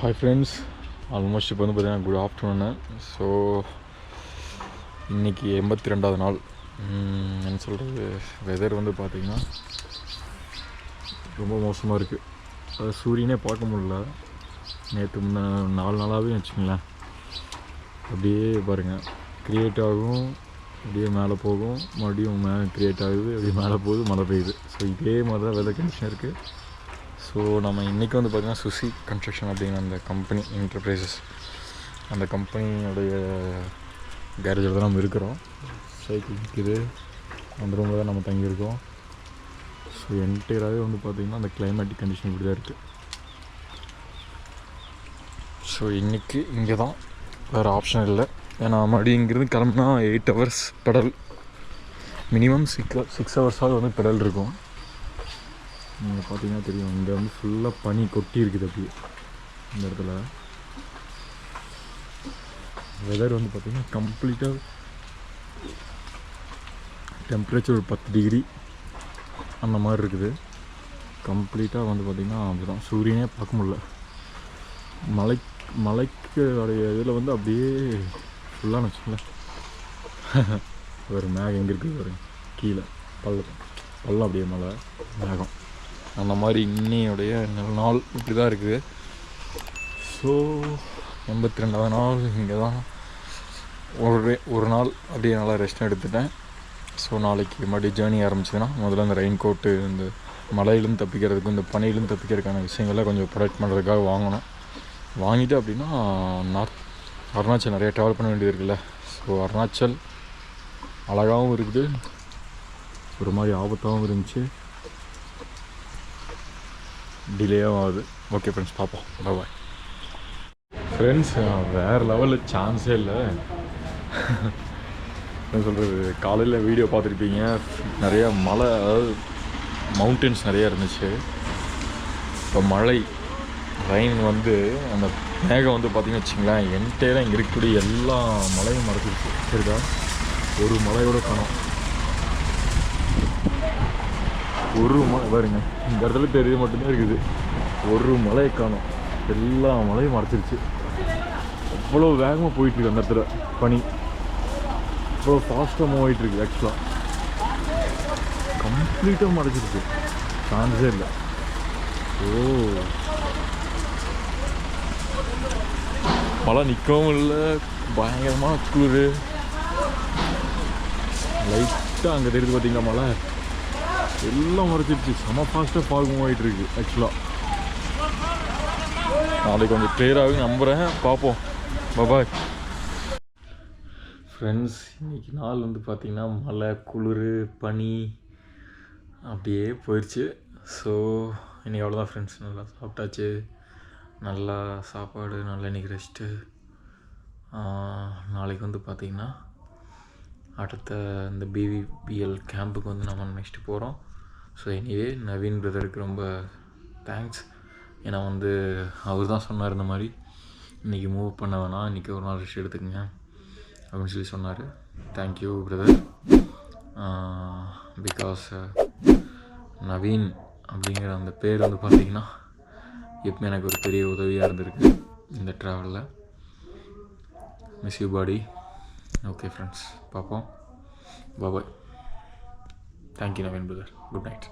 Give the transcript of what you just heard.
Hi friends, almost இப்போ வந்து பார்த்தீங்கன்னா குட் ஆஃப்டர்நூனு. ஸோ இன்றைக்கி 82வது நாள். என்ன சொல்கிறது, வெதர் வந்து பார்த்திங்கன்னா ரொம்ப மோசமாக இருக்குது. அது சூரியனே பார்க்க முடியல. நேற்று முன்ன 4 நாளாகவே வச்சுங்களேன், அப்படியே பாருங்கள் க்ரியேட் ஆகும், அப்படியே மேலே போகும், மறுபடியும் க்ரியேட் ஆகுது, அப்படியே மேலே போகுது, மழை பெய்யுது. ஸோ இதே மாதிரி தான் வெதர் கண்டிஷன் இருக்குது. ஸோ நம்ம இன்றைக்கி வந்து பார்த்திங்கன்னா சுசி கன்ஸ்ட்ரக்ஷன் அப்படிங்கிற அந்த கம்பெனி என்டர்பிரைசஸ், அந்த கம்பெனியோடைய கேரேஜில் தான் நம்ம இருக்கிறோம். சைக்கிள் நிற்கிது, அந்த ரூமில் தான் நம்ம தங்கியிருக்கோம். ஸோ என்டையராகவே வந்து பார்த்திங்கன்னா அந்த கிளைமேட்டிக் கண்டிஷன் இப்படி தான் இருக்குது. ஸோ இன்றைக்கி இங்கே தான், வேறு ஆப்ஷன் இல்லை. ஏன்னா மறுபடியும் இங்கேருந்து கிளம்புனா 8 hours பெடல், மினிமம் 6 hours வந்து பெடல் இருக்கும். நீங்கள் பார்த்தீங்கன்னா தெரியும், இங்கே வந்து ஃபுல்லாக பனி கொட்டி இருக்குது. அப்படியே இந்த இடத்துல வெதர் வந்து பார்த்திங்கன்னா கம்ப்ளீட்டாக டெம்பரேச்சர் ஒரு 10 டிகிரி அந்த மாதிரி இருக்குது. கம்ப்ளீட்டாக வந்து பார்த்திங்கன்னா அப்படிதான், சூரியனே பார்க்க முடியல. மலைக்கு உடைய இதில் வந்து அப்படியே ஃபுல்லாக வச்சுங்களேன். ஒரு மேகம் எங்கே இருக்குது பாருங்க, கீழே பள்ளம் அப்படியே மலை மேகம் அந்த மாதிரி இன்னையுடைய நாள் இப்படி தான் இருக்குது. ஸோ 82வது நாள் இங்கே தான். ஒரு நாள் அப்படியே நல்லா ரெஸ்ட் எடுத்துட்டேன். ஸோ நாளைக்கு மறுபடியும் ஜேர்னி ஆரம்பிச்சதுன்னா முதல்ல அந்த ரெயின் கோட்டு, இந்த மழையிலேருந்து தப்பிக்கிறதுக்கு, இந்த பனியிலேருந்து தப்பிக்கிறதுக்கான விஷயங்கள்லாம் கொஞ்சம் ப்ரொடெக்ட் பண்ணுறதுக்காக வாங்கணும். வாங்கிட்டு அப்படின்னா அருணாச்சல் நிறைய ட்ராவல் பண்ண வேண்டியது இருக்குல்ல. ஸோ அருணாச்சல் அழகாகவும் இருக்குது, ஒரு மாதிரி ஆபத்தாகவும் இருந்துச்சு, டிலேயும் ஆகுது. ஓகே ஃப்ரெண்ட்ஸ், பார்ப்போம். Bye friends. வேறு லெவலில் சான்ஸே இல்லை. என்ன சொல்கிறது, காலையில் வீடியோ பார்த்துருப்பீங்க, நிறையா மலை, அதாவது மவுண்டன்ஸ் நிறையா இருந்துச்சு. இப்போ மழை ரெயின் வந்து அந்த மேகம் வந்து பார்த்திங்கன்னு வச்சிங்களேன், என்டையராக இங்கே இருக்கக்கூடிய எல்லா மலையும் மறைச்சிருச்சு. சரிதா, ஒரு மலையோட காணோம். ஒரு மலை பாருங்க, இந்த இடத்துல தெரியுது மட்டும்தான் இருக்குது, ஒரு மலையை காணோம். எல்லா மலையும் மறைச்சிருச்சு. அவ்வளோ வேகமாக போயிட்டுருக்கு அந்த இடத்துல பனி, அவ்வளோ ஃபாஸ்ட்டாக மூவ் ஆகிட்டுருக்கு. ஆக்சுவலாக கம்ப்ளீட்டாக மறைச்சிருச்சு, சான்ஸே இல்லை. மழை நிற்கவும் இல்லை, பயங்கரமான குளிர். லைட்டாக அங்கே தெரியுது பார்த்தீங்களா மழை, எல்லாம் மறைச்சிருச்சு. செம ஃபாஸ்ட்டாக ஃபால் மூவ் ஆகிட்டு இருக்கு. ஆக்சுவலாக நாளைக்கு கொஞ்சம் கிளியராகவே நம்புகிறேன், பார்ப்போம். Bye friends. இன்றைக்கி நாள் வந்து பார்த்திங்கன்னா மழை, குளிர், பனி அப்படியே போயிடுச்சு. ஸோ இன்றைக்கி அவ்வளோதான் ஃப்ரெண்ட்ஸ். நல்லா சாப்பிட்டாச்சு, நல்லா சாப்பாடு, நல்லா இன்றைக்கி ரெஸ்ட்டு. நாளைக்கு வந்து பார்த்திங்கன்னா அடுத்த இந்த பிவிபிஎல் கேம்புக்கு வந்து நம்ம நெக்ஸ்ட்டு போகிறோம். ஸோ எனிவே நவீன் பிரதருக்கு ரொம்ப தேங்க்ஸ். ஏன்னா வந்து அவர் தான் சொன்னார், இந்த மாதிரி இன்றைக்கி மூவ் பண்ண வேணாம், இன்றைக்கி ஒரு நாள் ரெஸ்ட் எடுத்துக்கங்க அப்படின்னு சொல்லி சொன்னார். Thank you brother. பிகாஸ் நவீன் அப்படிங்கிற அந்த பேர் வந்து பார்த்திங்கன்னா எப்பவுமே எனக்கு ஒரு பெரிய உதவியாக இருந்திருக்கு இந்த ட்ராவலில். Miss you buddy. Okay friends, பார்ப்போம். Bye. Thank you Naveen brother. Good night.